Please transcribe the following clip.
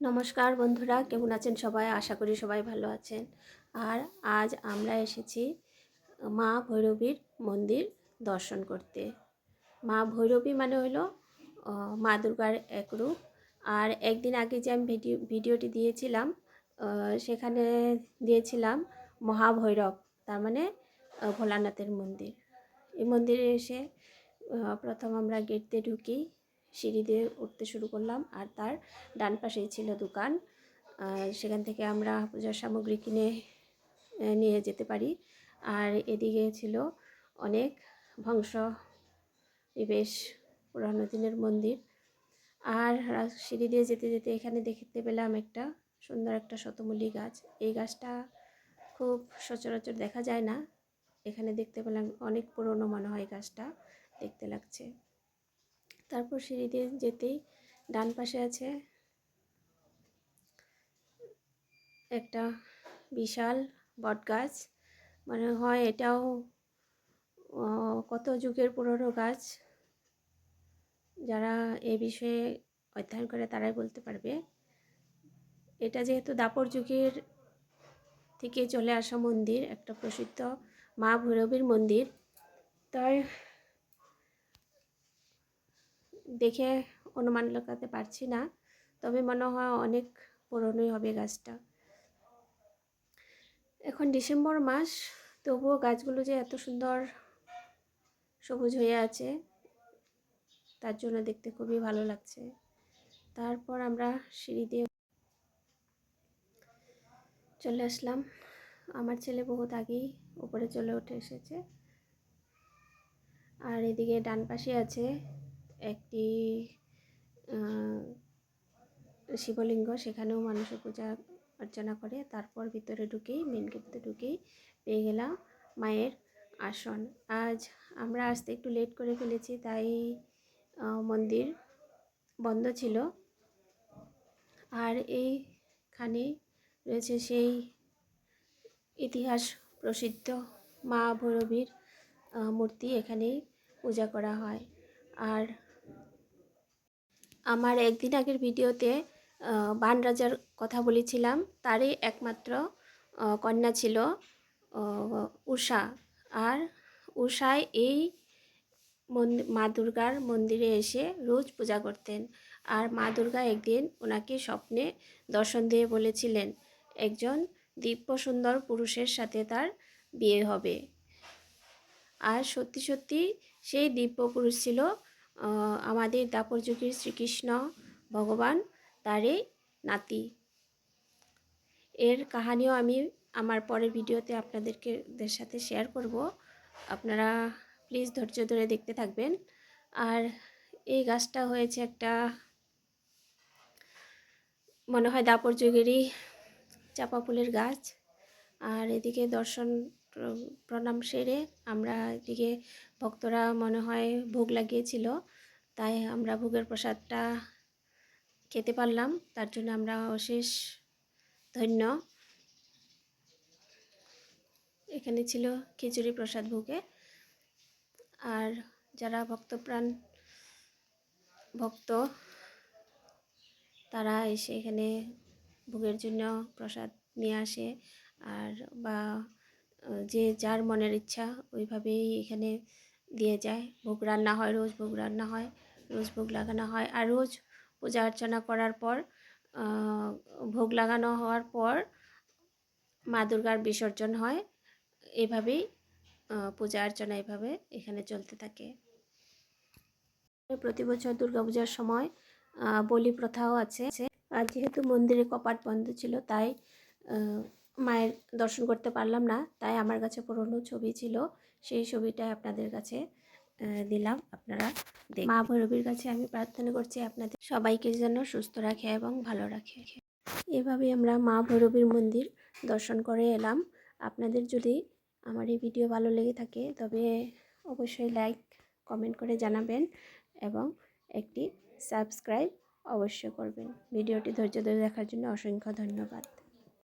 নমস্কার বন্ধুরা, কেমন আছেন সবাই? আশা করি সবাই ভালো আছেন। আর আজ আমরা এসেছি মা ভৈরবীর মন্দির দর্শন করতে। মা ভৈরবী মানে হলো মা দুর্গার এক রূপ। আর একদিন আগে যে আমি ভিডিওটি দিয়েছিলাম, সেখানে দিয়েছিলাম মহাভৈরব, তার মানে ভোলানাথের মন্দির। এই মন্দিরে এসে প্রথম আমরা গেট দিয়ে ঢুকি, সিঁড়ি দিয়ে উঠতে শুরু করলাম। আর তার ডান পাশেই ছিল দোকান, সেখান থেকে আমরা পূজার সামগ্রী কিনে নিয়ে যেতে পারি। আর এদিকে ছিল অনেক ধ্বংস বেশ পুরানো দিনের মন্দির। আর সিঁড়ি দিয়ে যেতে যেতে এখানে দেখতে পেলাম একটা সুন্দর একটা শতমূলী গাছ। এই গাছটা খুব সচরাচর দেখা যায় না, এখানে দেখতে পেলাম। অনেক পুরনো মনে হয় গাছটা দেখতে লাগছে। তারপর সিঁড়ি দিয়ে যেতেই ডান পাশে আছে একটা বিশাল বট গাছ, মনে হয় এটাও কত যুগের পুরনো গাছ। যারা এ বিষয়ে অধ্যয়ন করে তারাই বলতে পারবে। এটা যেহেতু দাপর যুগের থেকে চলে আসা মন্দির, একটা প্রসিদ্ধ মা ভৈরবীর মন্দির, তাই দেখে অনুমান লাগাতে পারছি না, তবে মনে হয় অনেক পুরনোই হবে গাছটা। এখন ডিসেম্বর মাস, তবুও গাছগুলো যে এত সুন্দর সবুজ হয়ে আছে, তার জন্য দেখতে খুবই ভালো লাগছে। তারপর আমরা সিঁড়ি দিয়ে চলে আসলাম। আমার ছেলে বহুত আগেই উপরে চলে উঠে এসেছে। আর এদিকে ডান পাশে আছে একটি শিবলিঙ্গ, সেখানেও মানুষের পূজা অর্চনা করে। তারপর ভিতরে ঢুকেই, মেন গেটতে ঢুকেই পেয়ে গেলাম মায়ের আসন। আজ আমরা আসতে একটু লেট করে ফেলেছি, তাই মন্দির বন্ধ ছিল। আর এইখানে রয়েছে সেই ইতিহাস প্রসিদ্ধ মা ভৈরবীর মূর্তি, এখানেই পূজা করা হয়। আর আমার একদিন আগের ভিডিওতে বান রাজার কথা বলেছিলাম, তারই একমাত্র কন্যা ছিল উষা। আর উষায় এই মা দুর্গার মন্দিরে এসে রোজ পূজা করতেন। আর মা দুর্গা একদিন ওনাকে স্বপ্নে দর্শন দিয়ে বলেছিলেন একজন দিব্য সুন্দর পুরুষের সাথে তার বিয়ে হবে। আর সত্যি সত্যি সেই দিব্য পুরুষ ছিল আমাদের দাপর যুগের শ্রীকৃষ্ণ ভগবান, তারই নাতি। এর কাহিনীও আমি আমার পরের ভিডিওতে আপনাদের সাথে শেয়ার করব, আপনারা প্লিজ ধৈর্য ধরে দেখতে থাকবেন। আর এই গাছটা হয়েছে একটা মনে হয় দাপর যুগেরই চাপা ফুলের গাছ। আর এদিকে দর্শন প্রণাম সেরে আমরা এদিকে ভক্তরা মনে হয় ভোগ লাগিয়েছিল, তাই আমরা ভোগের প্রসাদটা খেতে পারলাম, তার জন্য আমরা অশেষ ধন্য। এখানে ছিল খিচুড়ি প্রসাদ ভোগে। আর যারা ভক্তপ্রাণ ভক্ত, তারা এসে এখানে ভোগের জন্য প্রসাদ নিয়ে আসে। আর বা যে যার মনের ইচ্ছা ওইভাবেই এখানে দিয়ে যায়। ভোগ রান্না হয়, রোজ ভোগ রান্না হয়, রোজ ভোগ লাগানো হয়। আর রোজ পূজা অর্চনা করার পর, ভোগ লাগানো হওয়ার পর মা দুর্গার বিসর্জন হয়। এভাবেই পূজা অর্চনা এভাবে এখানে চলতে থাকে। প্রতি বছর দুর্গাপূজার সময় বলি প্রথাও আছে। আর যেহেতু মন্দিরে কপাট বন্ধ ছিল, তাই মায়ের দর্শন করতে পারলাম না। তাই আমার কাছে পুরনো ছবি ছিল, সেই ছবিটাই আপনাদের কাছে দিলাম। আপনারা মা ভৈরবীর কাছে আমি প্রার্থনা করছি আপনাদের সবাইকে যেন সুস্থ রাখে এবং ভালো রাখে। এভাবেই আমরা মা ভৈরবীর মন্দির দর্শন করে এলাম। আপনাদের যদি আমার এই ভিডিও ভালো লেগে থাকে, তবে অবশ্যই লাইক কমেন্ট করে জানাবেন এবং একটি সাবস্ক্রাইব অবশ্যই করবেন। ভিডিওটি ধৈর্য ধরে দেখার জন্য অসংখ্য ধন্যবাদ।